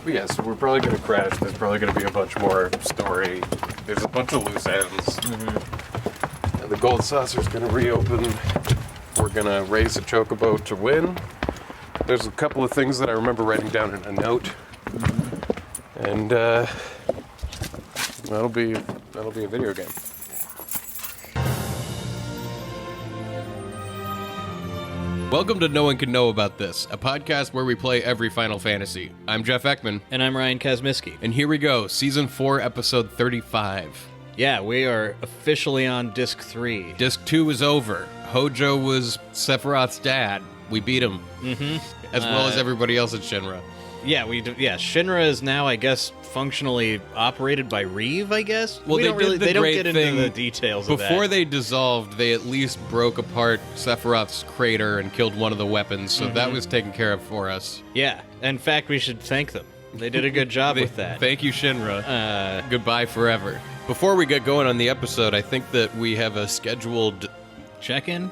But yeah, so we're probably going to crash. There's probably going to be a bunch more story. There's a bunch of loose ends. Mm-hmm. And the gold saucer's going to reopen. We're going to raise a chocobo to win. There's a couple of things that I remember writing down in a note. Mm-hmm. And that'll be a video game. Welcome to No One Can Know About This, a podcast where we play every Final Fantasy. I'm Jeff Ekman. And I'm Ryan Kazmiski. And here we go, Season 4, Episode 35. Yeah, we are officially on Disc 3. Disc 2 is over. Hojo was Sephiroth's dad. We beat him. Mm-hmm. As well as everybody else at Shinra. Yeah, Shinra is now, I guess, functionally operated by Reeve, I guess? Well, they don't get into the details of that. Before they dissolved, they at least broke apart Sephiroth's crater and killed one of the weapons, so that was taken care of for us. Yeah, in fact, we should thank them. They did a good job with that. Thank you, Shinra. Goodbye forever. Before we get going on the episode, I think that we have a scheduled check-in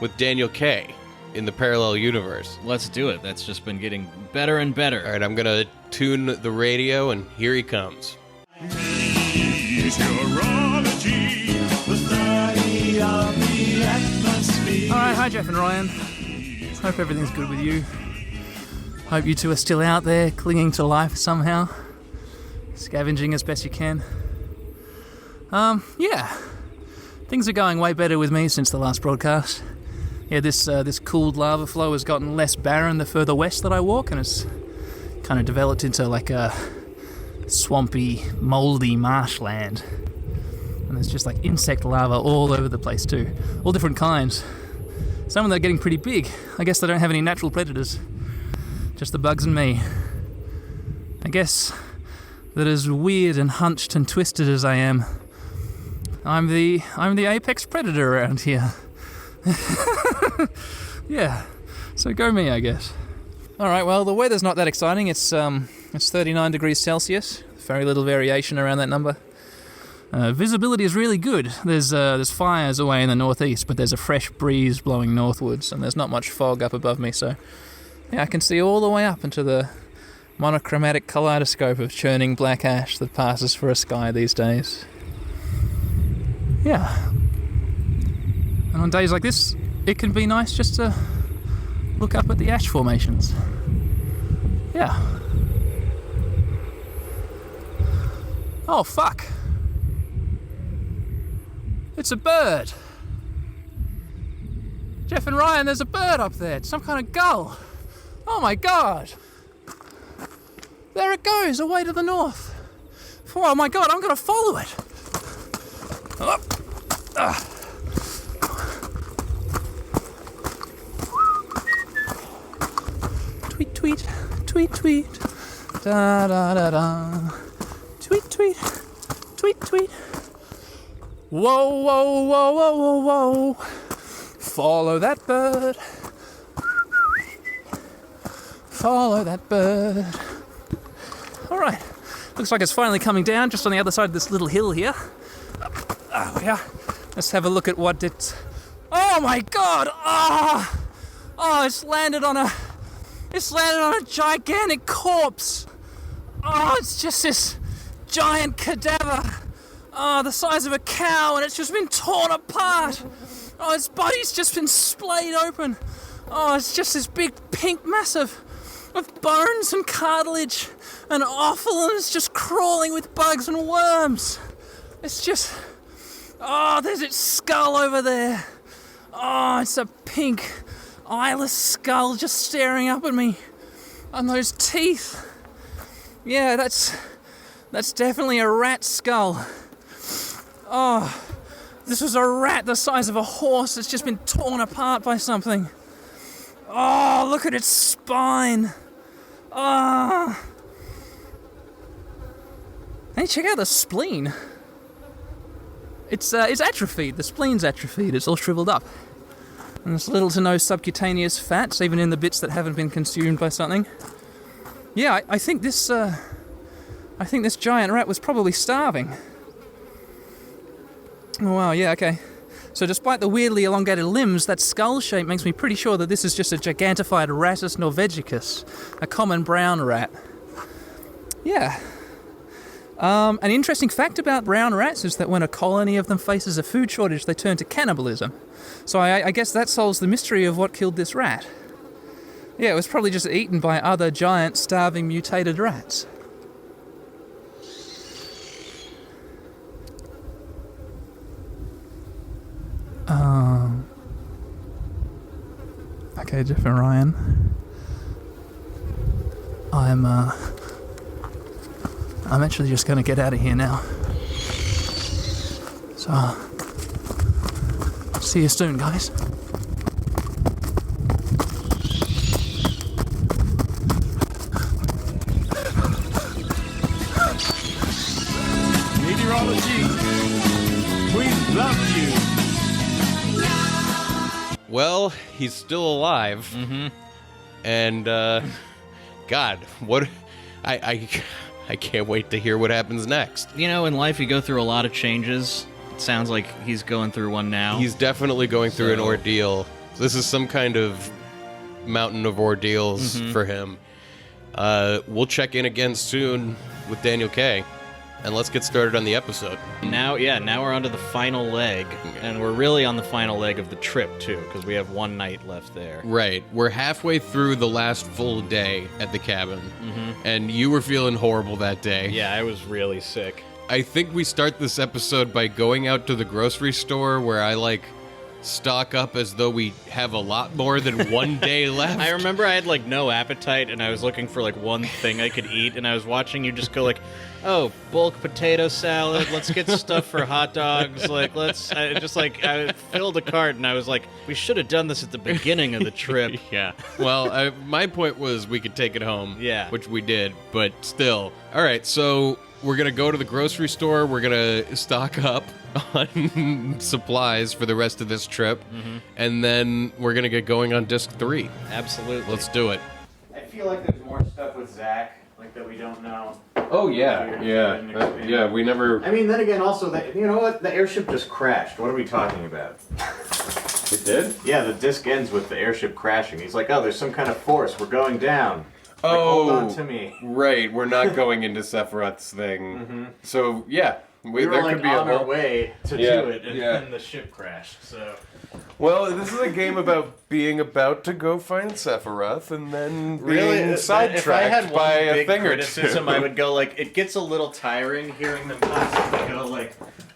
with Daniel K. in the parallel universe. Let's do it. That's just been getting better and better. All right, I'm going to tune the radio, and here he comes. Meteorology, the study of the atmosphere. All right, hi Jeff and Ryan. Hope everything's good with you. Hope you two are still out there, clinging to life somehow, scavenging as best you can. Yeah, things are going way better with me since the last broadcast. Yeah, this cooled lava flow has gotten less barren the further west that I walk, and it's kind of developed into like a swampy, moldy marshland. And there's just like insect larvae all over the place too, all different kinds. Some of them are getting pretty big. I guess they don't have any natural predators, just the bugs and me. I guess that as weird and hunched and twisted as I am, I'm the apex predator around here. Yeah, so go me, I guess. Alright, well, the weather's not that exciting. It's 39 degrees Celsius, very little variation around that number. Visibility is really good. There's fires away in the northeast, but there's a fresh breeze blowing northwards, and there's not much fog up above me, so yeah, I can see all the way up into the monochromatic kaleidoscope of churning black ash that passes for a sky these days. Yeah. And on days like this, it can be nice just to look up at the ash formations. Yeah. Oh, fuck. It's a bird. Jeff and Ryan, there's a bird up there. It's some kind of gull. Oh my god. There it goes, away to the north. Oh my god, I'm gonna follow it. Tweet, tweet, tweet, tweet, da da da da. Tweet, tweet, tweet, tweet. Whoa, whoa, whoa, whoa, whoa, whoa. Follow that bird. Follow that bird. Alright, looks like it's finally coming down just on the other side of this little hill here. Oh, yeah. Let's have a look at what it's... Oh my god! Oh, it's landed on a gigantic corpse. Oh, it's just this giant cadaver. Oh, the size of a cow, and it's just been torn apart. Oh, its body's just been splayed open. Oh, it's just this big pink mass of bones and cartilage and offal, and it's just crawling with bugs and worms. It's just... Oh, there's its skull over there. Oh, it's a pink, eyeless skull just staring up at me. And those teeth. Yeah, that's definitely a rat skull. Oh, this was a rat the size of a horse that's just been torn apart by something. Oh, look at its spine. Oh. Hey, check out the spleen. It's atrophied. The spleen's atrophied. It's all shriveled up. And there's little to no subcutaneous fats, even in the bits that haven't been consumed by something. Yeah, I think this giant rat was probably starving. Oh wow, yeah, okay. So despite the weirdly elongated limbs, that skull shape makes me pretty sure that this is just a gigantified Rattus norvegicus, a common brown rat. Yeah. An interesting fact about brown rats is that when a colony of them faces a food shortage, they turn to cannibalism. So I guess that solves the mystery of what killed this rat. Yeah, it was probably just eaten by other giant, starving, mutated rats. Okay, Jeff and Ryan. I'm actually just gonna get out of here now. So, see you soon, guys. Meteorology, we love you. Well, he's still alive. Mm-hmm. And, God, what... I can't wait to hear what happens next. You know, in life you go through a lot of changes. It sounds like he's going through one now. He's definitely going through an ordeal. This is some kind of mountain of ordeals for him. We'll check in again soon with Daniel K. And let's get started on the episode. Now we're onto the final leg, and we're really on the final leg of the trip, too, because we have one night left there. Right. We're halfway through the last full day at the cabin, and you were feeling horrible that day. Yeah, I was really sick. I think we start this episode by going out to the grocery store where I, stock up as though we have a lot more than one day left. I remember I had, no appetite, and I was looking for, one thing I could eat, and I was watching you just go, oh, bulk potato salad, let's get stuff for hot dogs, I filled a cart, and I was like, we should have done this at the beginning of the trip. Yeah. Well, my point was we could take it home. Yeah. Which we did, but still. All right, so we're going to go to the grocery store. We're going to stock up on supplies for the rest of this trip, and then we're going to get going on disc 3. Absolutely. Let's do it. I feel like there's more stuff with Zach, that we don't know. Oh, yeah, we never... I mean, then again, also, you know what? The airship just crashed. What are we talking about? It did? Yeah, the disc ends with the airship crashing. He's like, oh, there's some kind of force. We're going down. Oh, hold on to me. Right, we're not going into Sephiroth's thing. So, yeah. We were there could be on a our way to do it, and then the ship crashed, so... Well, this is a game about being about to go find Sephiroth and then being sidetracked by a thing or two. I would go it gets a little tiring hearing them constantly go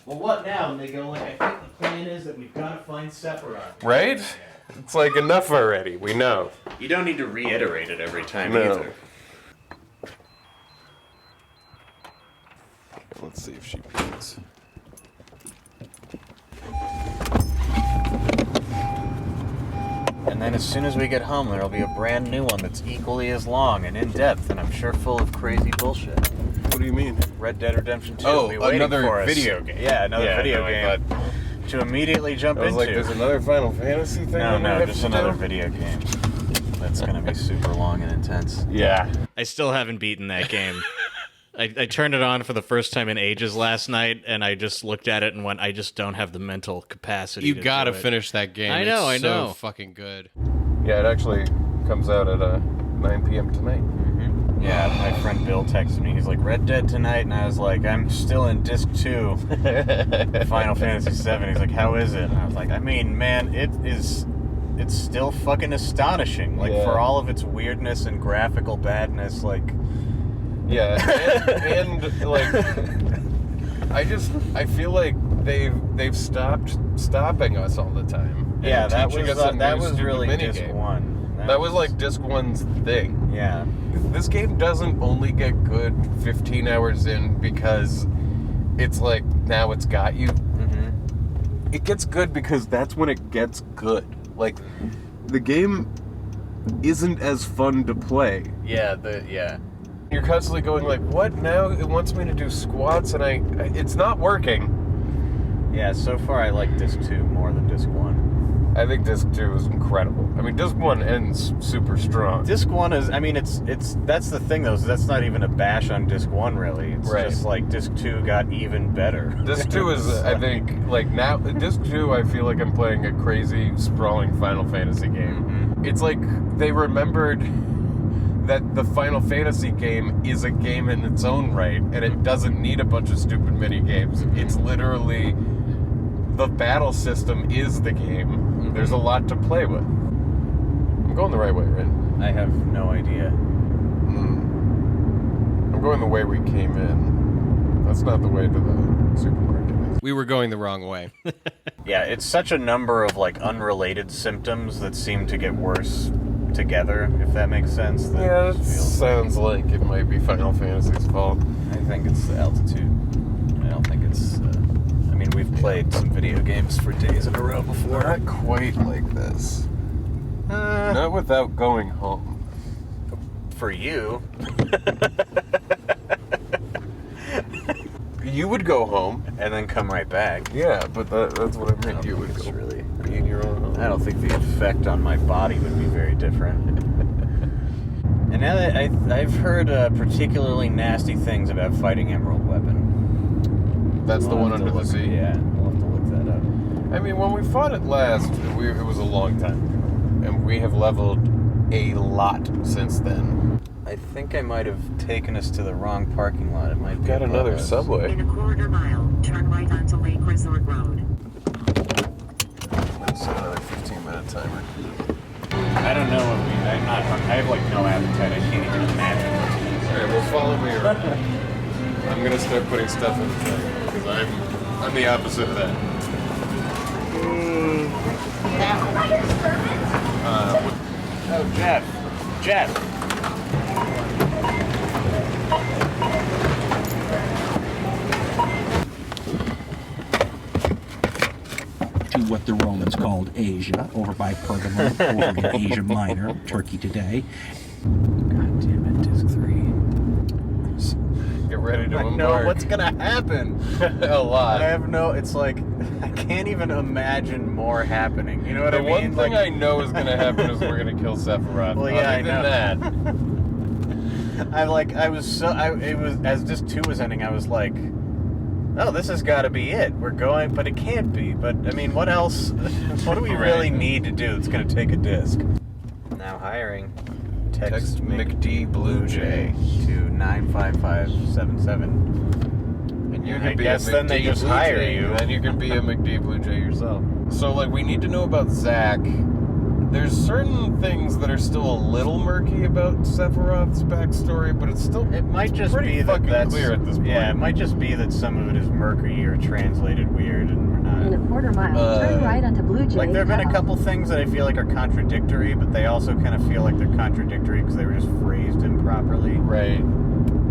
well, what now? And they go I think the plan is that we've got to find Sephiroth. Right? It's enough already. We know. You don't need to reiterate it every time either. Let's see if she peeks. And then as soon as we get home, there'll be a brand new one that's equally as long and in-depth, and I'm sure full of crazy bullshit. What do you mean? Red Dead Redemption 2 Oh, will be waiting another for us. video game. Yeah, another video game to immediately jump into. There's another Final Fantasy thing? No, just another video game. That's going to be super long and intense. Yeah. I still haven't beaten that game. I turned it on for the first time in ages last night, and I just looked at it and went, I just don't have the mental capacity You to gotta do it. finish that game. I know, it's I know. so fucking good. Yeah, it actually comes out at 9 p.m. tonight. Yeah, my friend Bill texted me. He's like, Red Dead tonight? And I was like, I'm still in disc 2. Final Fantasy 7. He's like, how is it? And I was like, I mean, man, it's still fucking astonishing. For all of its weirdness and graphical badness, Yeah, and I feel like they've stopped stopping us all the time. yeah, that teaching was us a that new was stupid really disc minigame. 1. That was disc 1's thing. Yeah. This game doesn't only get good 15 hours in because it's now it's got you. It gets good because that's when it gets good. The game isn't as fun to play. Yeah, You're constantly going what now? It wants me to do squats and it's not working. Yeah, so far I like disc 2 more than disc 1. I think Disc 2 is incredible. I mean, Disc 1 ends super strong. Disc 1 is, I mean, it's that's the thing, though, is that's not even a bash on Disc 1, really. It's just like Disc 2 got even better. Disc 2 is, I think, like now, Disc 2, I feel like I'm playing a crazy, sprawling Final Fantasy game. Mm-hmm. It's like they remembered that the Final Fantasy game is a game in its own right, and it doesn't need a bunch of stupid mini games. It's literally, the battle system is the game. There's a lot to play with. I'm going the right way, right? I have no idea. I'm going the way we came in. That's not the way to the supermarket. We were going the wrong way. Yeah, it's such a number of, like, unrelated symptoms that seem to get worse together, if that makes sense. Yeah, it sounds like it might be Final Fantasy's fault. I think it's the altitude. I don't think it's... I mean, we've played some video games for days in a row before. Not quite like this. Not without going home. For you. You would go home. And then come right back. Yeah, but that's what I meant. You would go really... be in your own home. I don't think the effect on my body would be very different. And now that I've heard particularly nasty things about fighting Emerald Weapon. That's the one under the sea? Yeah, we'll have to look that up. I mean, when we fought it last, it was a long time ago. And we have leveled a lot since then. I think I might have taken us to the wrong parking lot. It might be Got above another us. subway. In a quarter mile, turn right onto Lake Resort Road. That's another 15-minute timer. I don't know what I'm not. I have like no appetite. I can't even imagine what to eat. Alright, well, follow me around. I'm gonna start putting stuff in the thing, because I'm the opposite of that. Oh, Jeff. To what the Romans called Asia, over by Pergamum, over in Asia Minor, Turkey today. God damn it, Disc 3. Get ready to I embark. know what's gonna happen. A lot. I have no. It's like I can't even imagine more happening. You know what The I mean? one thing like, I know is going to happen is we're going to kill Sephiroth. Well, yeah, Other I than that, it was as Disc 2 was ending. I was like, oh, this has got to be it. We're going, but it can't be. But I mean, what else? What do we really need to do? It's going to take a disc. Now hiring. Text McD Blue Jay to 95577. and you I can be guess a then they McD just Blue hire Jay, you. and then you can be a McD Blue Jay yourself. So, like, we need to know about Zack. There's certain things that are still a little murky about Sephiroth's backstory, but it's still It might just pretty be that fucking that's clear at this point. Yeah, it might just be that some of it is murky or translated weird, and we're not. In a quarter mile, turn right onto Blue Jay. Like, there have been a couple things that I feel like are contradictory, but they also kind of feel like they're contradictory because they were just phrased improperly. Right.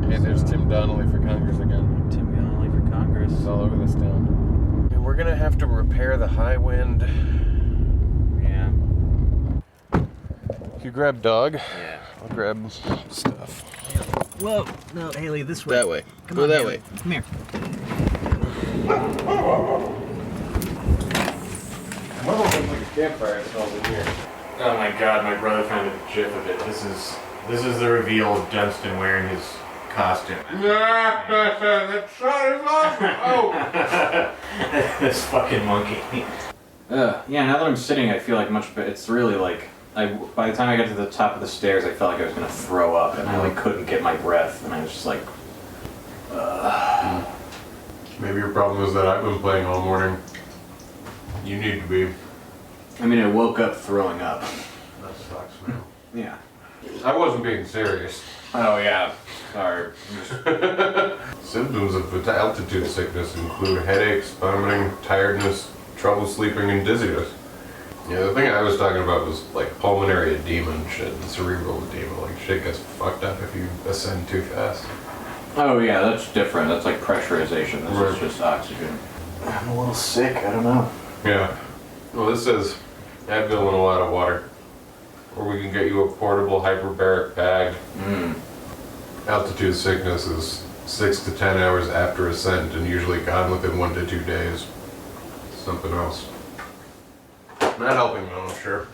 Hey, there's Tim Donnelly for Congress again. Tim Donnelly for Congress. It's all over this town. And we're gonna have to repair the high wind. Yeah. You grab dog. Yeah. I'll grab stuff. Whoa, no, Haley, this way. That way. Come Go on, that Haley. way. Come here. One of them looks like a campfire smells in here. Oh my god, my brother found a gif of it. This is the reveal of Dunstan wearing his costume. That shot is awesome! Oh! This fucking monkey. Yeah, now that I'm sitting, I feel like much better. It's really like, by the time I got to the top of the stairs, I felt like I was gonna throw up, and I like couldn't get my breath, and I was just like, Maybe your problem is that I've been playing all morning. You need to be. I mean, I woke up throwing up. That sucks, man. Yeah. I wasn't being serious. Oh yeah. Sorry. Symptoms of altitude sickness include headaches, vomiting, tiredness, trouble sleeping, and dizziness. Yeah, the thing I was talking about was like pulmonary edema and shit, and cerebral edema. Like shit gets fucked up if you ascend too fast. Oh yeah, that's different. That's like pressurization. This is just oxygen. I'm a little sick. I don't know. Yeah. Well, this says Advil and a lot of water. Or we can get you a portable hyperbaric bag. Altitude sickness is 6 to 10 hours after ascent and usually gone within 1 to 2 days. Something else. Not helping, though, I'm sure.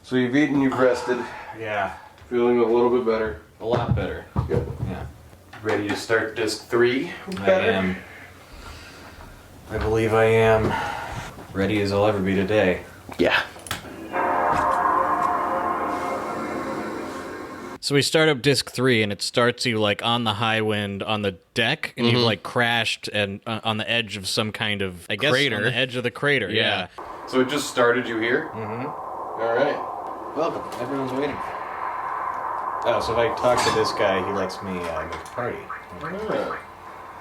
So you've eaten, you've rested. Yeah. Feeling a little bit better. A lot better. Good. Yeah. Ready to start disc 3? I am. I believe I am. Ready as I'll ever be today. Yeah. So we start up disc 3, and it starts you like on the high wind on the deck, and you've like crashed and on the edge of some kind of Crater. on the edge of the crater. Yeah. So it just started you here? All right. Welcome. Everyone's waiting. Oh, so if I talk to this guy, he lets me make a party.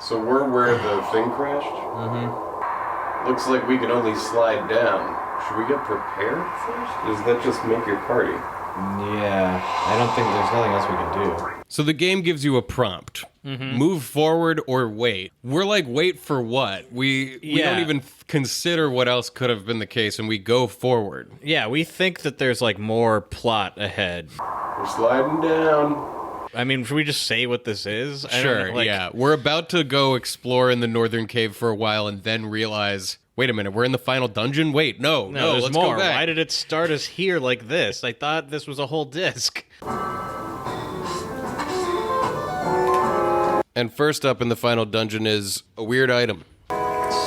So we're where the thing crashed? Looks like we can only slide down. Should we get prepared first? Does that just make your party? Yeah, I don't think there's nothing else we can do. So the game gives you a prompt. Move forward or wait. We're like, wait for what? We don't even consider what else could have been the case, and we go forward. Yeah, we think that there's like more plot ahead. We're sliding down. I mean, should we just say what this is? I don't Sure, know, like- yeah. We're about to go explore in the northern cave for a while and then realize, wait a minute, we're in the final dungeon? Wait, no, No, there's let's more. go back. Why did it start us here like this? I thought this was a whole disc. And first up in the final dungeon is a weird item.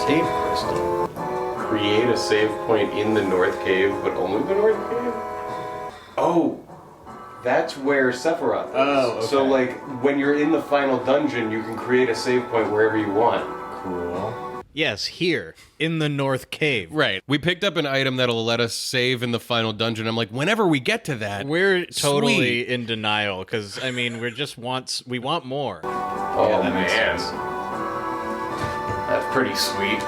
Save crystal. Create a save point in the North Cave, but only the North Cave? Oh, that's where Sephiroth is. Oh, okay. So, like, when you're in the final dungeon, you can create a save point wherever you want. Cool. Yes, here, in the North Cave. Right. We picked up an item that'll let us save in the final dungeon. I'm like, whenever we get to that, We're totally sweet. in denial, because, I mean, We want more. Oh, Oh, that makes man. sense. That's pretty sweet.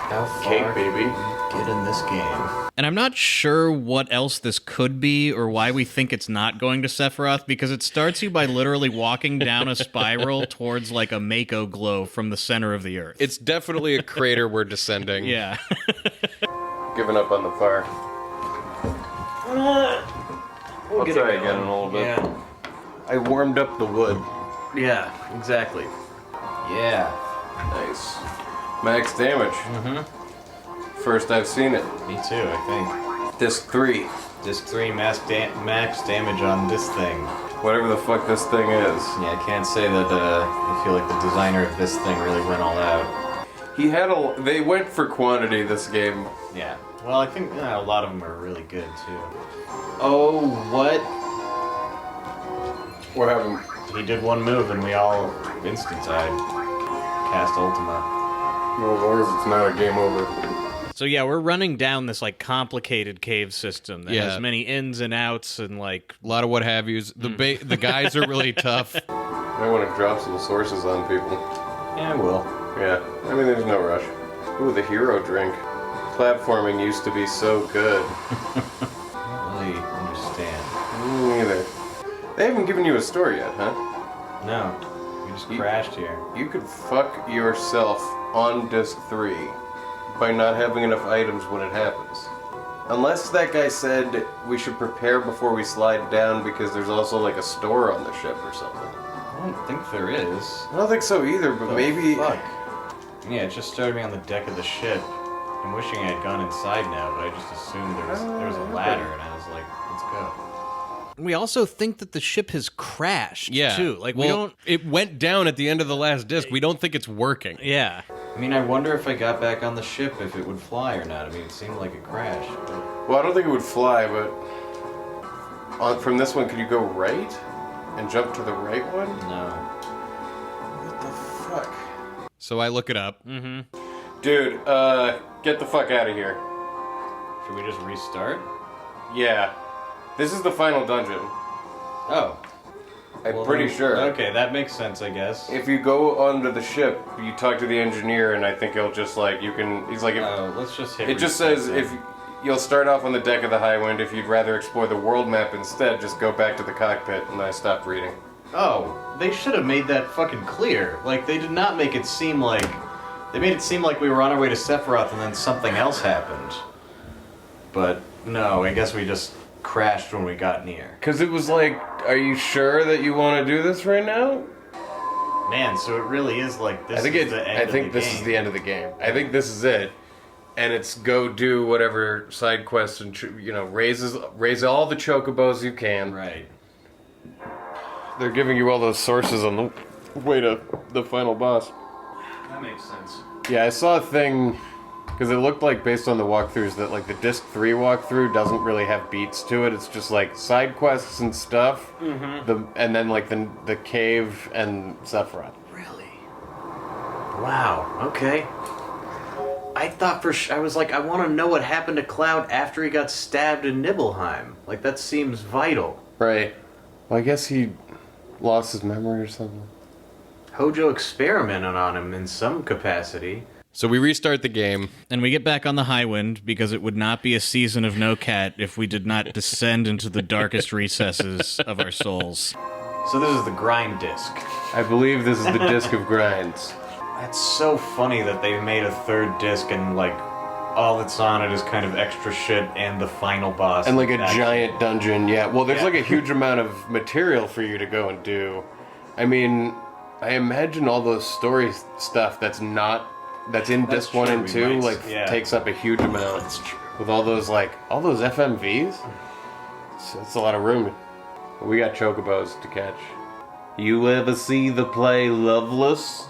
How Cake, far baby. get in this game? And I'm not sure what else this could be or why we think it's not going to Sephiroth, because it starts you by literally walking down a spiral towards like a Mako glow from the center of the earth. It's definitely a crater we're descending. Yeah. Giving up on the fire. I'll get try it again in going. a little bit. Yeah. I warmed up the wood. Yeah, exactly. Yeah. Nice. Max damage. First I've seen it. Me too, I think. Disc 3. Disc 3 max damage on this thing. Whatever the fuck this thing is. Yeah, I can't say that I feel like the designer of this thing really went all out. They went for quantity this game. Yeah. Well, I think a lot of them are really good too. Oh, what? What happened? He did one move and we all instant died. Cast Ultima. Well, as long as it's not a game over. So yeah, we're running down this like complicated cave system that Yeah. has many ins and outs and like A lot of what have yous. The guys are really tough. I want to drop some sources on people. Yeah, I will. Yeah, I mean, there's no rush. Ooh, the hero drink. Platforming used to be so good. I don't really understand. Me neither. They haven't given you a story yet, huh? No. We just crashed here. You could fuck yourself on disc 3 by not having enough items when it happens. Unless that guy said we should prepare before we slide down because there's also like a store on the ship or something. I don't think there is. I don't think so either, but maybe... Fuck. Yeah, it just started me on the deck of the ship. I'm wishing I had gone inside now, but I just assumed there was a ladder, and I was like, let's go. we also think that the ship has crashed Yeah. too. Like well, we don't It went down at the end of the last disc. We don't think it's working. Yeah. I mean, I wonder if I got back on the ship if it would fly or not. I mean, it seemed like it crashed. But... Well, I don't think it would fly, but from this one, could you go right and jump to the right one? No. What the fuck? So I look it up. Dude, get the fuck out of here. Should we just restart? Yeah. This is the final dungeon. Oh. I'm Well, pretty then- sure. Okay, that makes sense, I guess. If you go onto the ship, you talk to the engineer, and I think he'll just like, you can, he's like, Let's just hit it just reset says then. if you'll start off on the deck of the High Wind. If you'd rather explore the world map instead, just go back to the cockpit. And I stopped reading. Oh, they should have made that fucking clear. Like, they did not make it seem like... They made it seem like we were on our way to Sephiroth and then something else happened. But, no, I guess we just crashed when we got near. Because it was like, are you sure that you want to do this right now? Man, so it really is like this. I think is the end I think of the this game. is the end of the game. I think this is it, and it's go do whatever side quests and raise all the chocobos you can. Right. They're giving you all those sources on the way to the final boss. That makes sense. Yeah, I saw a thing because it looked like based on the walkthroughs that like the disc 3 walkthrough doesn't really have beats to it. It's just like side quests and stuff. And then like the cave and Sephiroth. Really? Wow. Okay. I thought I was like, I want to know what happened to Cloud after he got stabbed in Nibelheim. Like that seems vital. Right. Well, I guess he lost his memory or something. Hojo experimented on him in some capacity. So we restart the game. And we get back on the high wind because it would not be a season of No Cat if we did not descend into the darkest recesses of our souls. So this is the grind disc. I believe this is the disc of grinds. That's so funny that they made a third disc and like all that's on it is kind of extra shit and the final boss. And like a That's- giant dungeon, yeah. Well, there's Yeah. like a huge amount of material for you to go and do. I mean, I imagine all those story stuff that's in That's disc 1 true, and we 2 might- like yeah. takes up a huge amount. That's true. With all those FMVs. It's a lot of room. We got chocobos to catch. You ever see the play Loveless?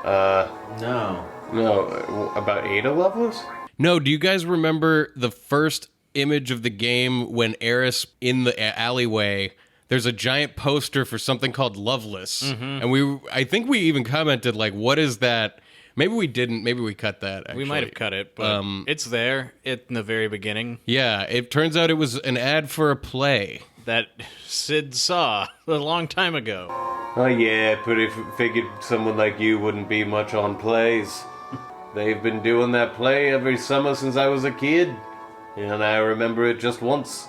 No. No, about Ada Lovelace? No, do you guys remember the first image of the game when Eris in the alleyway, there's a giant poster for something called Loveless. And I think we even commented like, what is that? Maybe we didn't, maybe we cut that actually. We might have cut it, but it's there in the very beginning Yeah, it turns out it was an ad for a play. that Sid saw a long time ago. Oh yeah, but if figured someone like you wouldn't be much on plays. They've been doing that play every summer since I was a kid. And I remember it just once.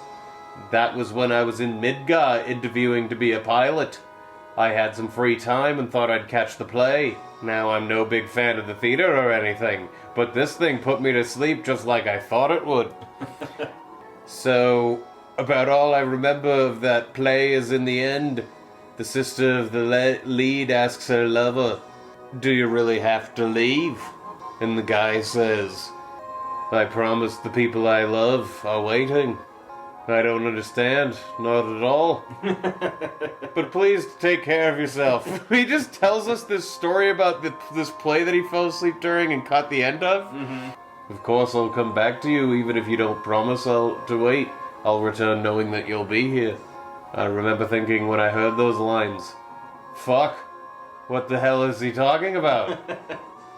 That was when I was in Midgar interviewing to be a pilot. I had some free time and thought I'd catch the play. Now I'm no big fan of the theater or anything, but this thing put me to sleep just like I thought it would. So, about all I remember of that play is in the end, the sister of the lead asks her lover, "Do you really have to leave?" And the guy says, "I promised the people I love are waiting." I don't understand, not at all. But please take care of yourself. He just tells us this story about this play that he fell asleep during and caught the end of. Of course I'll come back to you, even if you don't promise to wait. I'll return knowing that you'll be here. I remember thinking when I heard those lines, fuck, what the hell is he talking about?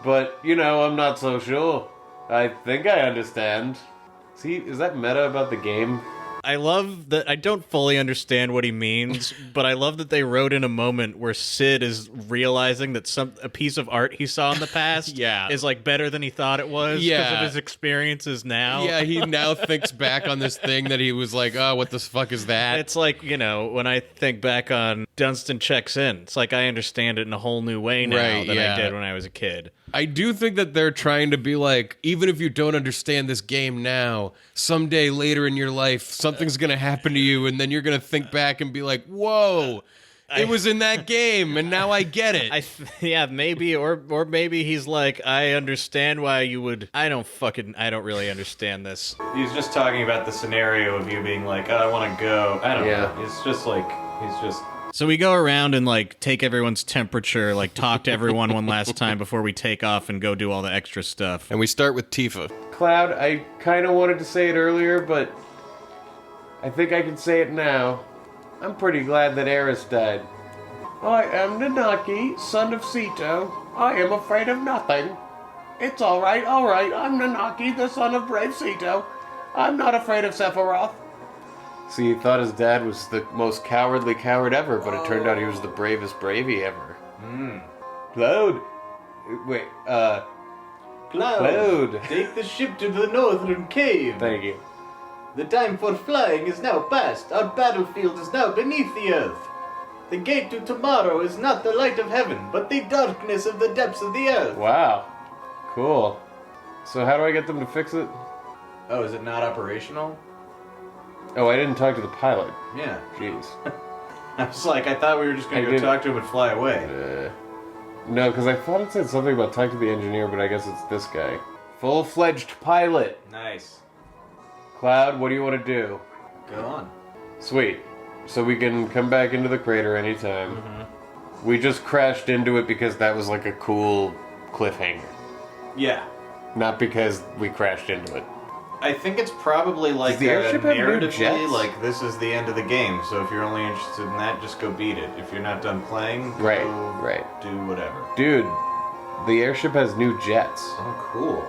But, I'm not so sure. I think I understand. See, is that meta about the game? I love that. I don't fully understand what he means, but I love that they wrote in a moment where Sid is realizing that a piece of art he saw in the past is like better than he thought it was because of his experiences now. Yeah, he now thinks back on this thing that he was like, oh, what the fuck is that? It's like, when I think back on Dunstan Checks In, it's like I understand it in a whole new way now than I did when I was a kid. I do think that they're trying to be like, even if you don't understand this game now, someday later in your life, something's going to happen to you, and then you're going to think back and be like, whoa, it was in that game, and now I get it. Maybe, or maybe he's like, I understand why you would. I don't really understand this. He's just talking about the scenario of you being like, oh, I want to go. I don't know. It's just like, he's just... So we go around and like take everyone's temperature, like talk to everyone one last time before we take off and go do all the extra stuff. And we start with Tifa. Cloud, I kind of wanted to say it earlier, but I think I can say it now. I'm pretty glad that Eris died. I am Nanaki, son of Sito. I am afraid of nothing. It's alright, I'm Nanaki, the son of brave Sito. I'm not afraid of Sephiroth. See, he thought his dad was the most cowardly coward ever, but it turned out he was the bravest bravey ever. Cloud. Wait, Cloud. Take the ship to the northern cave. Thank you. The time for flying is now past. Our battlefield is now beneath the earth. The gate to tomorrow is not the light of heaven, but the darkness of the depths of the earth. Wow. Cool. So how do I get them to fix it? Oh, is it not operational? Oh, I didn't talk to the pilot. Yeah. Jeez. I was like, I thought we were just going to go talk to him and fly away. No, because I thought it said something about talk to the engineer, but I guess it's this guy. Full-fledged pilot. Nice. Cloud, what do you want to do? Go on. Sweet. So we can come back into the crater anytime. Mm-hmm. We just crashed into it because that was like a cool cliffhanger. Yeah. Not because we crashed into it. I think it's probably like Does the airship have new narratively, jets? like this is the end of the game. So if you're only interested in that, just go beat it. If you're not done playing, Right, go right. do whatever. Dude, the airship has new jets. Oh, cool.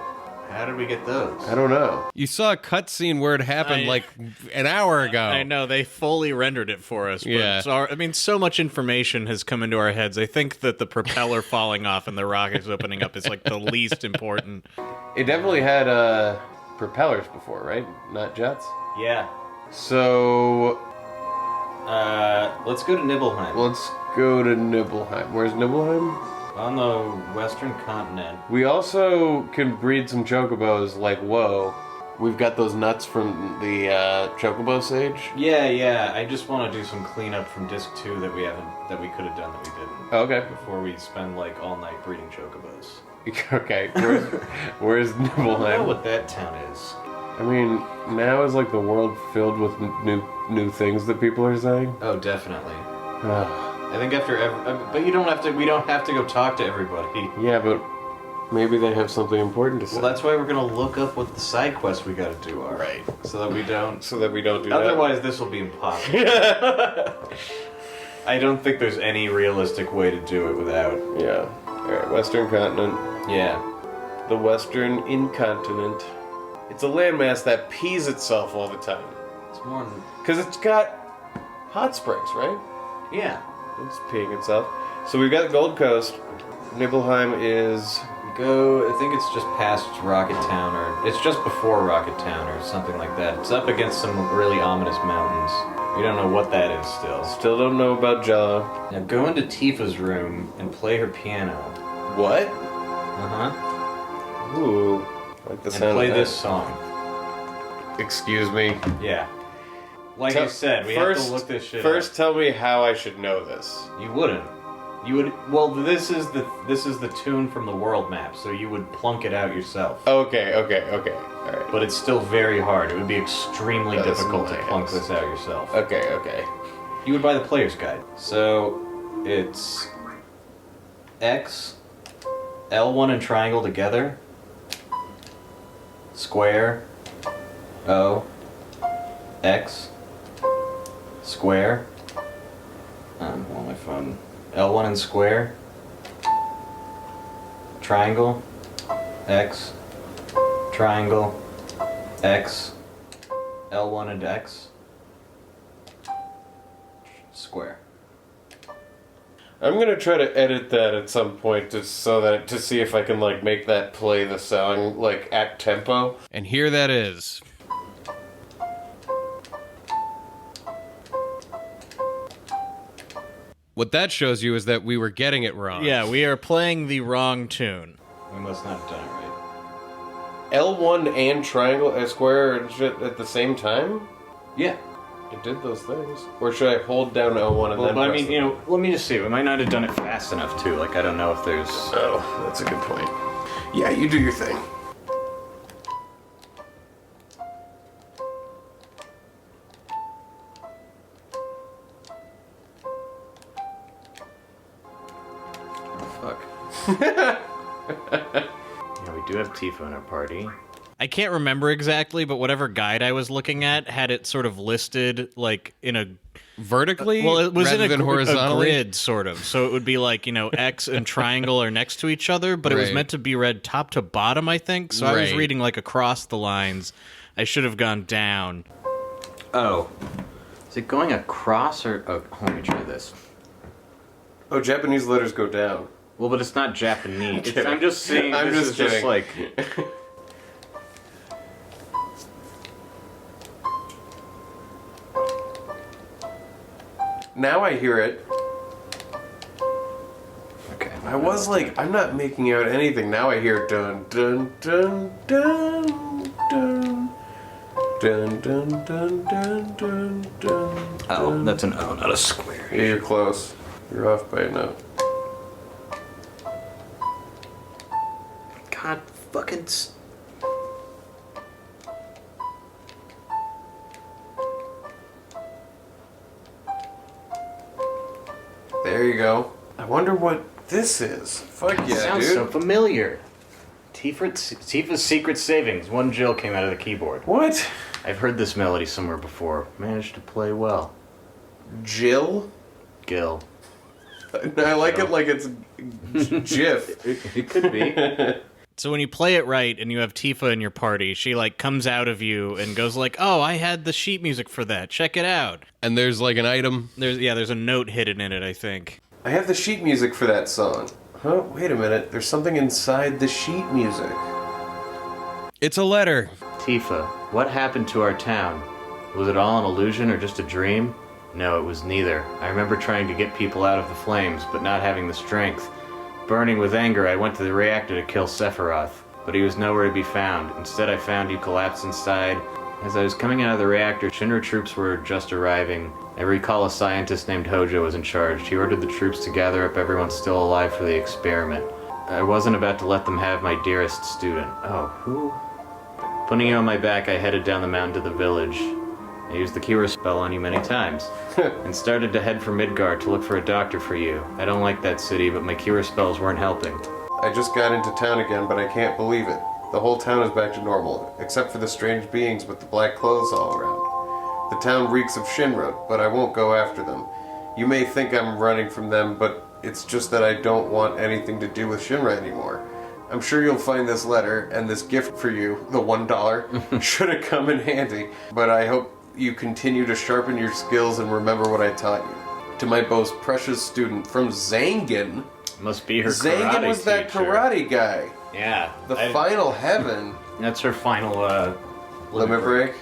How did we get those? I don't know. You saw a cutscene where it happened like an hour ago. I know, they fully rendered it for us. But Yeah. I mean, so much information has come into our heads. I think that the propeller falling off and the rockets opening up is like the least important. It definitely had propellers before, right? Not jets? Yeah. So, Let's go to Nibelheim. let's go to Nibelheim. Where's Nibelheim? On the western continent. We also can breed some chocobos, like, whoa. We've got those nuts from the chocobo sage. Yeah. I just want to do some cleanup from disc 2 that we could have done that we didn't. Okay. Before we spend like all night breeding chocobos. Okay, where's I don't know Nibelheim? what that town is. I mean, now is like the world filled with new things that people are saying. Oh, definitely. Ah, I think after but you don't have to. We don't have to go talk to everybody. yeah, but maybe they have something important to say. Well, that's why we're gonna look up what the side quests we gotta do are. Right. So that we don't. So that we don't do that. Otherwise, this will be impossible. I don't think there's any realistic way to do it without. Yeah. Alright, Western Continent. Yeah. The Western Incontinent. It's a landmass that pees itself all the time. It's more. Because it's got hot springs, right? Yeah. It's peeing itself. So we've got Gold Coast. Nibelheim is... Go. I think it's just past Rocket Town, or it's just before Rocket Town, or something like that. It's up against some really ominous mountains. We don't know what that is still. Still don't know about Jella. Now go into Tifa's room and play her piano. What? Uh-huh. Ooh. I like the And sound play of that. this song. Excuse me. Yeah. Like Tell- you said, we have to look this shit First, up. tell me how I should know this. You wouldn't. You would. Well, this is the tune from the world map, so you would plunk it out yourself. Okay. Alright. But it's still very hard. It would be extremely That is difficult to my plunk house. this out yourself. Okay. You would buy the player's guide. So it's X, L1 and triangle together, square, O, X, square. I'm on my phone. L1 and square, triangle, X, triangle, X, L1 and X, square. I'm gonna try to edit that at some point to see if I can like make that play the song like at tempo. And here that is. What that shows you is that we were getting it wrong. Yeah, we are playing the wrong tune. We must not have done it right. L1 and triangle and square and shit at the same time? Yeah. It did those things. Or should I hold down L1 and Well, then but I press mean, the- you know, let me just see. We might not have done it fast enough, too. Like, I don't know if there's... Oh, that's a good point. Yeah, you do your thing. Fuck. Yeah, we do have Tifa in our party. I can't remember exactly, but whatever guide I was looking at had it sort of listed like in a Vertically? well, it was rather in than a horizontally? grid sort of. So it would be like, you know, X and triangle are next to each other, but it was Right. meant to be read top to bottom, I think. So I was Right. reading like across the lines. I should have gone down. Oh. Is it going across or... Oh, let me try this. Oh, Japanese letters go down. Well, but it's not Japanese. kidding. I'm just saying I'm this just is just kidding. like... Now I hear it. Okay. I was like, I'm not making out anything. Now I hear dun dun dun dun dun dun dun dun dun dun dun. Oh, that's an O, not a square. Yeah, you're close. You're off by a note. fucking... There you go. I wonder what this is. Fuck yeah, Sounds dude. so familiar. Tifa's Secret Savings. One Jill came out of the keyboard. What? I've heard this melody somewhere before. Managed to play well. Jill? Gil. I like it like it's GIF. It could be. So when you play it right and you have Tifa in your party, she like comes out of you and goes like, "Oh, I had the sheet music for that. Check it out." And there's like an item. There's a note hidden in it, I think. I have the sheet music for that song. Huh? Wait a minute. There's something inside the sheet music. It's a letter. Tifa, what happened to our town? Was it all an illusion or just a dream? No, it was neither. I remember trying to get people out of the flames, but not having the strength. Burning with anger, I went to the reactor to kill Sephiroth, but he was nowhere to be found. Instead, I found you collapsed inside. As I was coming out of the reactor, Shinra troops were just arriving. I recall a scientist named Hojo was in charge. He ordered the troops to gather up everyone still alive for the experiment. I wasn't about to let them have my dearest student. Oh, who? Putting you on my back, I headed down the mountain to the village. I used the Kira spell on you many times, and started to head for Midgar to look for a doctor for you. I don't like that city, but my Kira spells weren't helping. I just got into town again, but I can't believe it. The whole town is back to normal, except for the strange beings with the black clothes all around. The town reeks of Shinra, but I won't go after them. You may think I'm running from them, but it's just that I don't want anything to do with Shinra anymore. I'm sure you'll find this letter, and this gift for you, the $1, should have come in handy, but I hope you continue to sharpen your skills and remember what I taught you. To my most precious student from Zangan. Must be her Zangan karate was that teacher. karate guy. Yeah. The final heaven. That's her final, Limit break.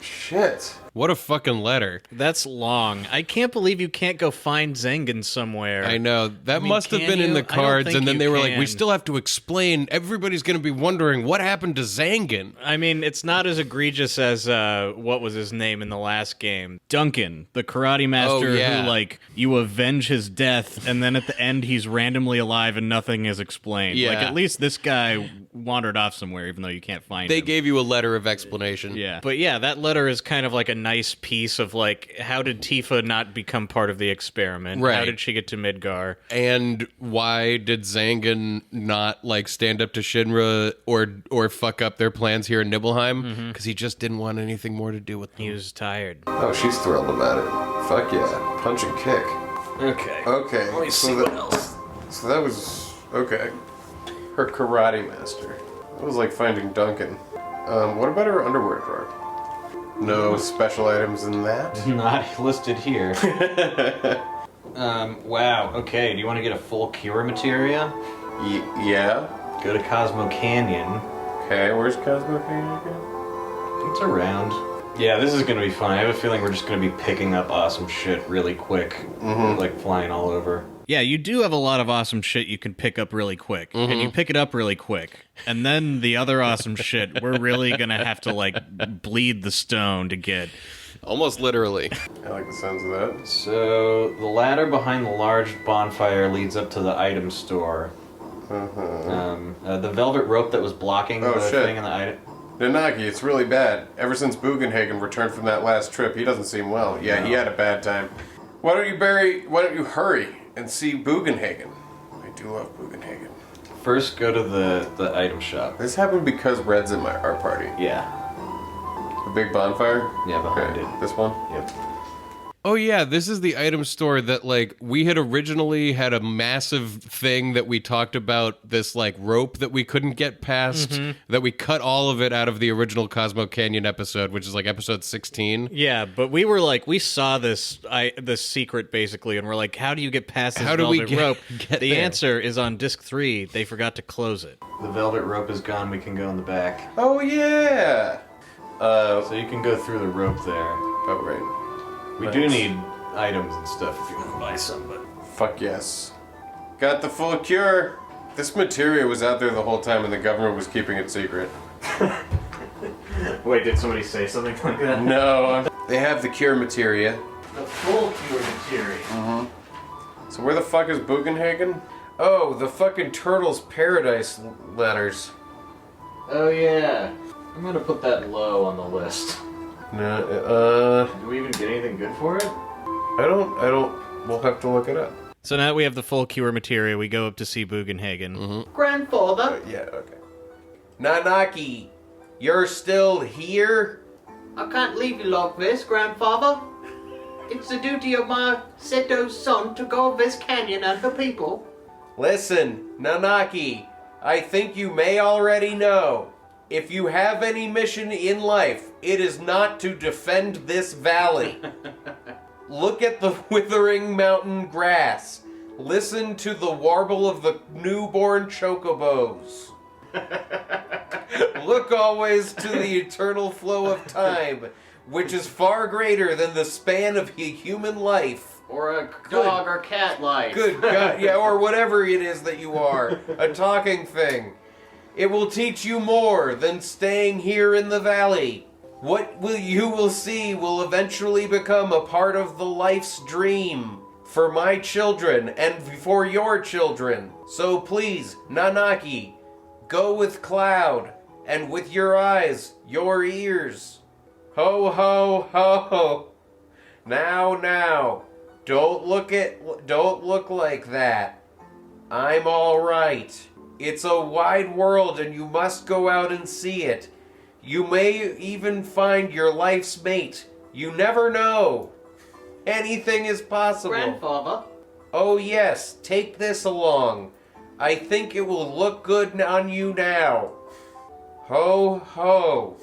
Shit. What a fucking letter. That's long. I can't believe you can't go find Zengen somewhere. I know. That mean, must have can been in you? the I don't cards, think and then you they were like, we can. still have to explain. Everybody's going to be wondering what happened to Zangan. I mean, it's not as egregious as, what was his name in the last game? Duncan, the karate master yeah. who, like, you avenge his death, and then at the end he's randomly alive and nothing is explained. Yeah. Like, at least this guy wandered off somewhere, even though you can't find They him. gave you a letter of explanation. Yeah. But yeah, that letter is kind of like a nice piece of, like, how did Tifa not become part of the experiment? Right. How did she get to Midgar? And why did Zangan not like stand up to Shinra or fuck up their plans here in Nibelheim? Because he just didn't want anything more to do with them. He was tired. Oh, she's thrilled about it. Fuck yeah. Punch and kick. Okay. Okay. Let me see what else. So that was... Okay. Her karate master. It was like finding Duncan. What about her underwear drawer? No special items in that? Not listed here. Wow. Okay, do you want to get a full cure materia? Yeah. Go to Cosmo Canyon. Okay, where's Cosmo Canyon again? It's around. Yeah, this is going to be fun. I have a feeling we're just going to be picking up awesome shit really quick. Like flying all over. Yeah, you do have a lot of awesome shit you can pick up really quick. And you pick it up really quick. And then the other awesome shit, we're really going to have to, like, bleed the stone to get. Almost literally. I like the sounds of that. So, the ladder behind the large bonfire leads up to the item store. The velvet rope that was blocking the shit. thing in the item... Nanagi, it's really bad. Ever since Bugenhagen returned from that last trip, he doesn't seem well. Yeah, he had a bad time. Why don't you hurry and see Bugenhagen? I do love Bugenhagen. First, go to the item shop. This happened because Red's in our party. Yeah. The big bonfire? Yeah, behind Okay, it. this one? Yep. Oh yeah, this is the item store that like we had originally had a massive thing that we talked about, this like rope that we couldn't get past, that we cut all of it out of the original Cosmo Canyon episode, which is like episode 16. Yeah, but we were like, we saw this secret basically, and we're like, how do you get past this How do we velvet rope? get The there? answer is on disc 3. They forgot to close it. The velvet rope is gone. We can go in the back. Oh, yeah! So you can go through the rope there. Oh, right. We do need items and stuff if you want to buy some, but... Fuck yes. Got the full cure! This materia was out there the whole time and the government was keeping it secret. Wait, did somebody say something like that? No, they have the cure materia. The full cure materia. So where the fuck is Bugenhagen? Oh, the fucking Turtles Paradise letters. Oh yeah. I'm gonna put that low on the list. No, Do we even get anything good for it? I don't. We'll have to look it up. So now we have the full cure material. We go up to see Bugenhagen. Mm-hmm. Grandfather. Yeah, okay. Nanaki, you're still here? I can't leave you like this, grandfather. It's the duty of my Seto's son to guard this canyon and her people. Listen, Nanaki, I think you may already know. If you have any mission in life, it is not to defend this valley. Look at the withering mountain grass. Listen to the warble of the newborn chocobos. Look always to the eternal flow of time, which is far greater than the span of a human life. Or a dog or cat life. Good God, yeah, or whatever it is that you are. A talking thing. It will teach you more than staying here in the valley. What you will see will eventually become a part of the life's dream for my children and for your children. So please, Nanaki, go with Cloud and with your eyes, your ears. Ho, ho, ho. Now. Don't look like that. I'm all right. It's a wide world and you must go out and see it. You may even find your life's mate. You never know. Anything is possible. Grandfather. Oh yes, take this along. I think it will look good on you now. Ho, ho.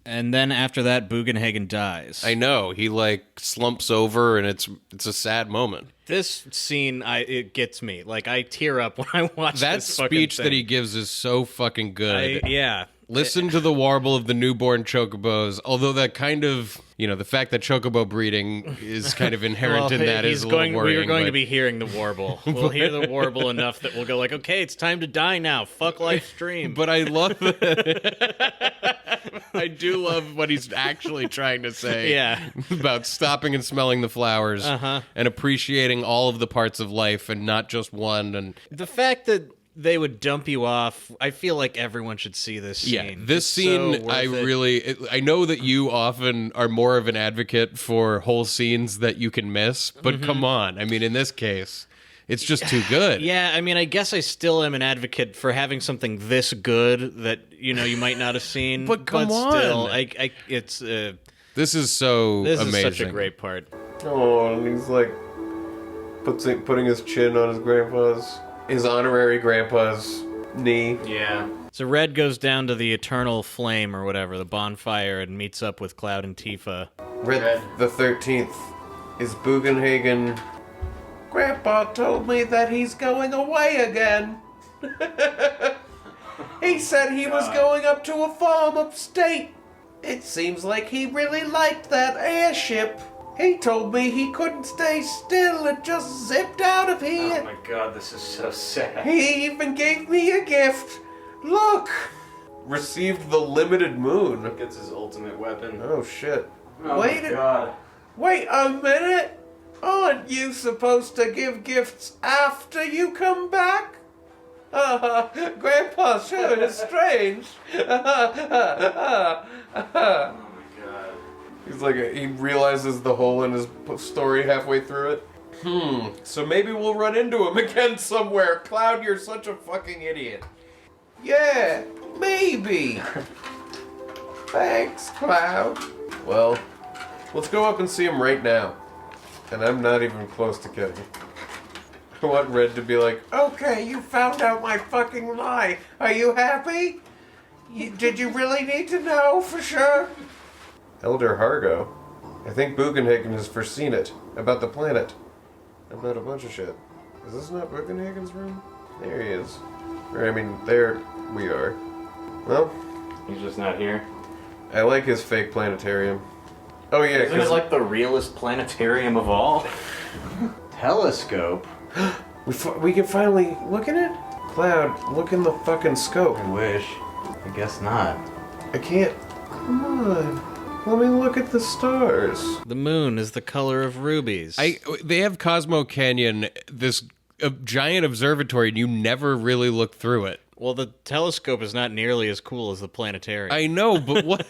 And then after that, Bugenhagen dies. I know. He, slumps over, and it's a sad moment. This scene, it gets me. I tear up when I watch That this fucking speech thing. that he gives is so fucking good. Yeah. Listen to the warble of the newborn chocobos, although that kind of, the fact that chocobo breeding is kind of inherent in that is a little worrying. We were going to be hearing the warble. We'll hear the warble enough that we'll go okay, it's time to die now. Fuck life's dream. But I love that. I do love what he's actually trying to say. Yeah. About stopping and smelling the flowers and appreciating all of the parts of life and not just one. And the fact that they would dump you off, I feel like everyone should see this scene. Yeah, this scene, so I know that you often are more of an advocate for whole scenes that you can miss, but come on. I mean, in this case, it's just too good. Yeah, I mean, I guess I still am an advocate for having something this good that, you might not have seen. But come on. Still, it's... This is so this amazing. Is such a great part. Oh, and he's putting his chin on his honorary grandpa's knee. Yeah. So Red goes down to the Eternal Flame or whatever, the bonfire, and meets up with Cloud and Tifa. Red the 13th. Is Bugenhagen... Grandpa told me that he's going away again. He said he was going up to a farm upstate. It seems like he really liked that airship. He told me he couldn't stay still and just zipped out of here. Oh my god, this is so sad. He even gave me a gift. Look! Received the limited moon. Gets his ultimate weapon. Oh shit. Oh my god. Wait a minute! Aren't you supposed to give gifts after you come back? Grandpa sure is strange. Oh my god. He's he realizes the hole in his story halfway through it. So maybe we'll run into him again somewhere. Cloud, you're such a fucking idiot. Yeah, maybe. Thanks, Cloud. Well, let's go up and see him right now. And I'm not even close to kidding. I want Red to be like, okay, you found out my fucking lie. Are you happy? Did you really need to know for sure? Elder Hargo. I think Bugenhagen has foreseen it. About the planet. About a bunch of shit. Is this not Bugenhagen's room? There he is. Or, there we are. Well, He's just not here. I like his fake planetarium. Oh yeah, Isn't it the realest planetarium of all? Telescope? we can finally look at it? Cloud, look in the fucking scope. I wish. I guess not. I can't. Come on. Let me look at the stars. The moon is the color of rubies. They have Cosmo Canyon, this giant observatory, and you never really look through it. Well, the telescope is not nearly as cool as the planetarium. I know, but what?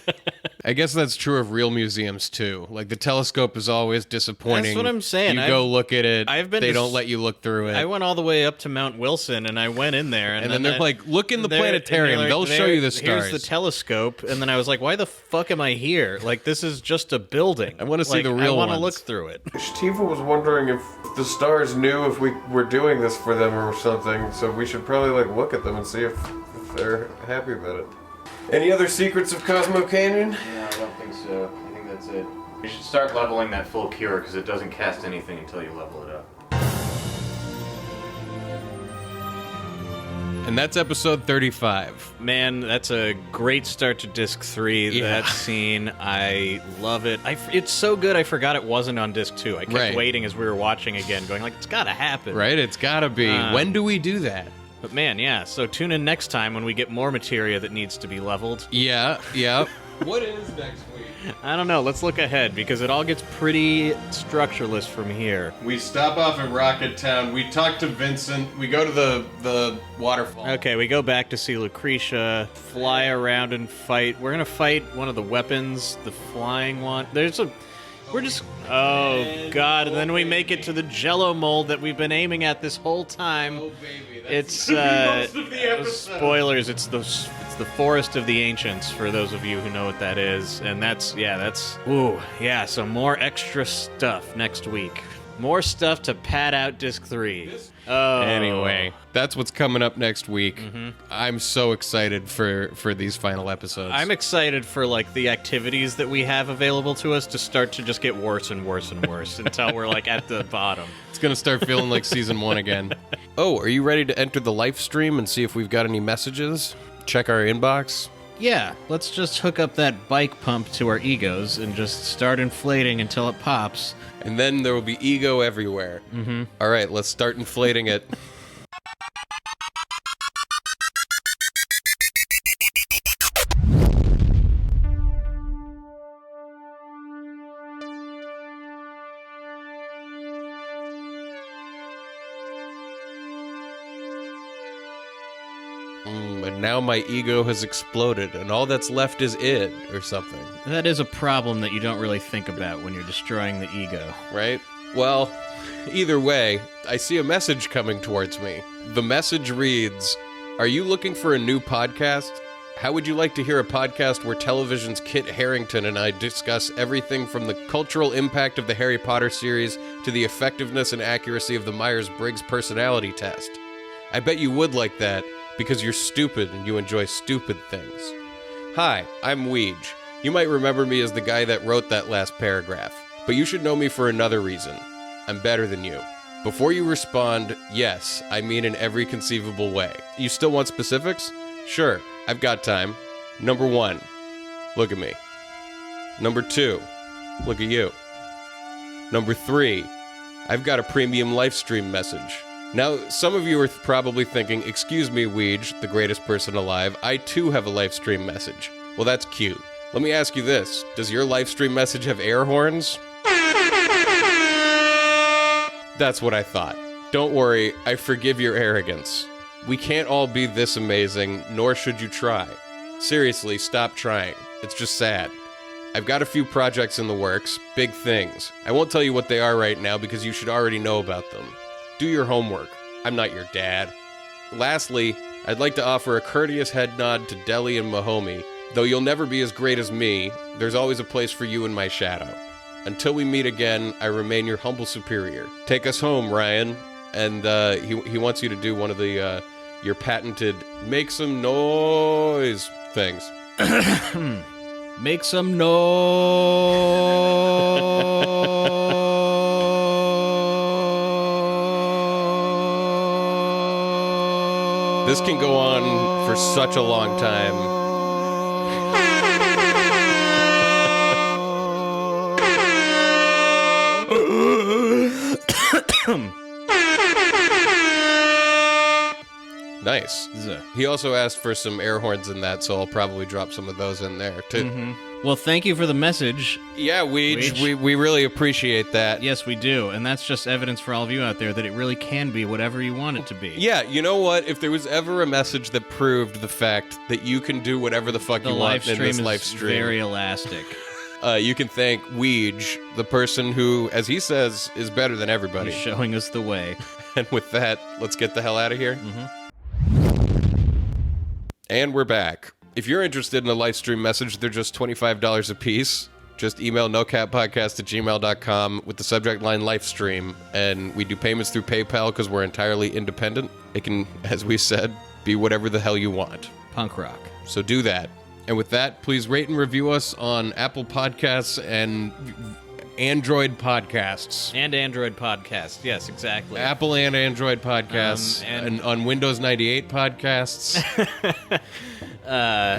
I guess that's true of real museums too. Like the telescope is always disappointing. That's what I'm saying. You go look at it. They to don't let you look through it. I went all the way up to Mount Wilson, and I went in there, and then they're like, "Look in the planetarium. They'll show you the stars." Here's the telescope, and then I was like, "Why the fuck am I here? Like, this is just a building. I want to see the real I want ones. to look through it." Tifa was wondering if the stars knew if we were doing this for them or something, so we should probably like look at them and see if they're happy about it. Any other secrets of Cosmo Canyon? No, I don't think so. I think that's it. You should start leveling that full cure because it doesn't cast anything until you level it up. And that's episode 35. Man, that's a great start to disc 3. Yeah. That scene, I love it. It's so good I forgot it wasn't on disc 2. I kept waiting as we were watching again, going like, it's gotta happen. Right, it's gotta be. When do we do that? But man, yeah, so tune in next time when we get more materia that needs to be leveled. Yeah. What is next week? I don't know, let's look ahead, because it all gets pretty structureless from here. We stop off at Rocket Town, we talk to Vincent, we go to the waterfall. Okay, we go back to see Lucretia, fly around and fight. We're gonna fight one of the weapons, the flying one. Oh god, and then we make it to the Jello mold that we've been aiming at this whole time. Oh baby, It's most of the episode. Spoilers, it's the Forest of the Ancients, for those of you who know what that is. And so more extra stuff next week. More stuff to pad out disc 3. Oh. Anyway, that's what's coming up next week. I'm so excited for these final episodes. I'm excited for like the activities that we have available to us to start to just get worse and worse and worse until we're like at the bottom. It's gonna start feeling like season 1 again. Oh, are you ready to enter the live stream and see if we've got any messages? Check our inbox. Yeah, let's just hook up that bike pump to our egos and just start inflating until it pops. And then there will be ego everywhere. All right, let's start inflating it. And now my ego has exploded, and all that's left is it, or something. That is a problem that you don't really think about when you're destroying the ego. Right? Well, either way, I see a message coming towards me. The message reads, "Are you looking for a new podcast? How would you like to hear a podcast where television's Kit Harington and I discuss everything from the cultural impact of the Harry Potter series to the effectiveness and accuracy of the Myers-Briggs personality test? I bet you would like that, because you're stupid and you enjoy stupid things. Hi, I'm Weege. You might remember me as the guy that wrote that last paragraph, but you should know me for another reason. I'm better than you. Before you respond, yes, I mean in every conceivable way. You still want specifics? Sure, I've got time. Number 1, look at me. Number 2, look at you. Number 3, I've got a premium live stream message. Now, some of you are probably thinking, excuse me, Weege, the greatest person alive, I too have a live stream message. Well, that's cute. Let me ask you this, does your live stream message have air horns? That's what I thought. Don't worry, I forgive your arrogance. We can't all be this amazing, nor should you try. Seriously, stop trying. It's just sad. I've got a few projects in the works, big things. I won't tell you what they are right now because you should already know about them. Do your homework. I'm not your dad. Lastly, I'd like to offer a courteous head nod to Deli and Mahomie. Though you'll never be as great as me, there's always a place for you in my shadow. Until we meet again, I remain your humble superior. Take us home, Ryan. And he wants you to do one of the your patented make some noise things. Make some noise. This can go on for such a long time. Nice. He also asked for some air horns in that, so I'll probably drop some of those in there to Well, thank you for the message. Yeah, Weege. we really appreciate that. Yes, we do. And that's just evidence for all of you out there that it really can be whatever you want it to be. Yeah, you know what? If there was ever a message that proved the fact that you can do whatever the fuck The you live want in stream this is live stream, very elastic. you can thank Weege, the person who, as he says, is better than everybody. He's showing us the way. And with that, let's get the hell out of here. And we're back. If you're interested in a live stream message, they're just $25 a piece. Just email nocatpodcast@gmail.com with the subject line live stream, and we do payments through PayPal because we're entirely independent. It can, as we said, be whatever the hell you want. Punk rock. So do that. And with that, please rate and review us on Apple Podcasts and Android Podcasts. And Android Podcast. Yes, exactly. Apple and Android Podcasts. And on Windows 98 Podcasts.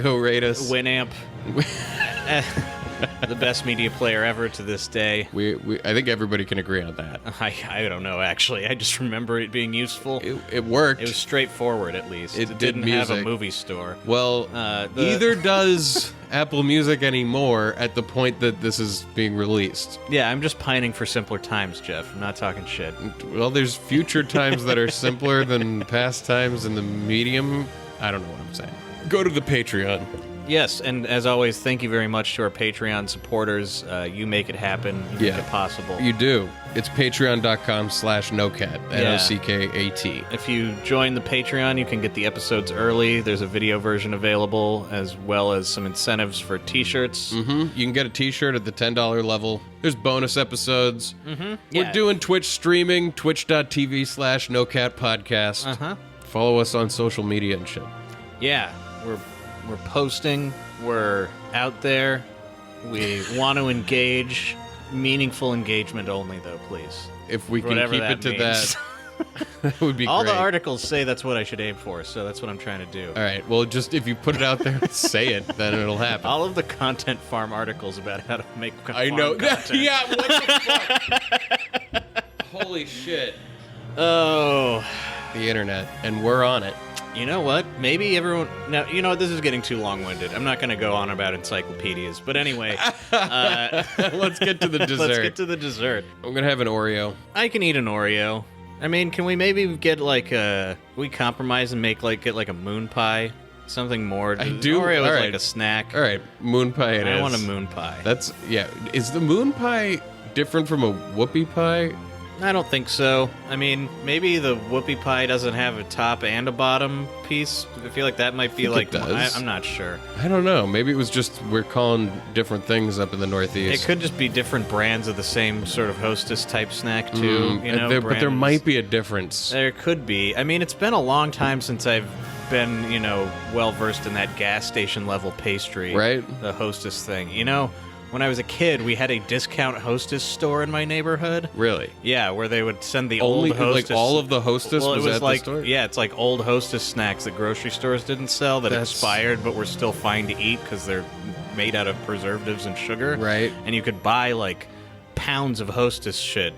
Go rate us. Winamp. The best media player ever to this day. I think everybody can agree on that. I don't know, actually. I just remember it being useful. It worked. It was straightforward, at least. It didn't did have a music. movie store. Well, neither does Apple Music anymore at the point that this is being released. Yeah, I'm just pining for simpler times, Jeff. I'm not talking shit. Well, there's future times that are simpler than past times in the medium. I don't know what I'm saying. Go to the Patreon. Yes, and as always, thank you very much to our Patreon supporters. You make it happen. You make it possible. You do. It's patreon.com/nocat. N-O-C-K-A-T. If you join the Patreon, you can get the episodes early. There's a video version available, as well as some incentives for t-shirts. You can get a t-shirt at the $10 level. There's bonus episodes. We're doing Twitch streaming, twitch.tv/nocatpodcast. Follow us on social media and shit. Yeah, we're posting. We're out there. We want to engage. Meaningful engagement only, though, please. If we can Whatever keep that it to means. that would be All great. the articles say that's what I should aim for, so that's what I'm trying to do. All right, well, just if you put it out there and say it, then it'll happen. All of the content farm articles about how to make I farm know. content. Yeah, what the fuck? Holy shit. Oh. The internet, and we're on it. You know what? Maybe everyone... Now, you know what? This is getting too long-winded. I'm not going to go on about encyclopedias. But anyway... Let's get to the dessert. Let's get to the dessert. I'm going to have an Oreo. I can eat an Oreo. I mean, can we maybe get, like, we compromise and make, like, get, like, a moon pie? Something more... I do. Oreo All is right. like a snack. All right, moon pie it is. I want a moon pie. That's... Yeah. Is the moon pie different from a whoopie pie? I don't think so. I mean, maybe the whoopie pie doesn't have a top and a bottom piece. I feel like that might be like... it does. I'm not sure. I don't know. Maybe it was just we're calling different things up in the Northeast. It could just be different brands of the same sort of Hostess type snack too. You know, but there brands. might be a difference. There could be. I mean, it's been a long time since I've been, you know, well versed in that gas station level pastry, Right. The Hostess thing. You know, when I was a kid, we had a discount Hostess store in my neighborhood. Really? Yeah, where they would send the Only old Hostess. like all of the Hostess Well, it was at like, the store? yeah, it's like old Hostess snacks that grocery stores didn't sell that expired, but were still fine to eat because they're made out of preservatives and sugar. Right. And you could buy like pounds of Hostess shit.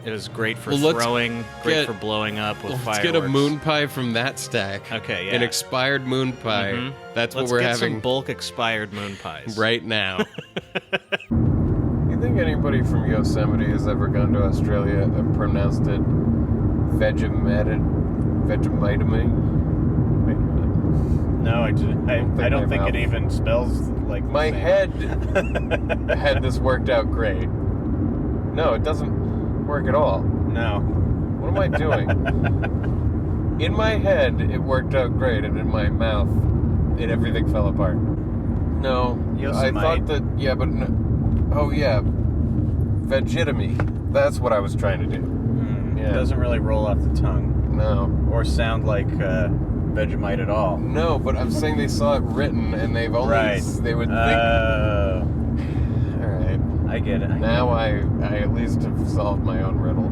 It was great for Well, let's throwing, great get- for blowing up with Let's fireworks. get a moon pie from that stack. Okay, yeah. An expired moon pie. Mhm. That's Let's what we're get having some bulk expired moon pies. right now. You think anybody from Yosemite has ever gone to Australia and pronounced it Vegemite? No, I don't think it even spells like My head had this worked out great. No, it doesn't work at all. No. What am I doing? In my head, it worked out great, and in my mouth, everything fell apart. No, Yosemite. I thought that. Yeah, but no, oh yeah, Vegemite. That's what I was trying to do. It doesn't really roll off the tongue. No. Or sound like Vegemite at all. No, but I'm saying they saw it written, and they've only they would think. All right. I get it. Now I at least have solved my own riddle.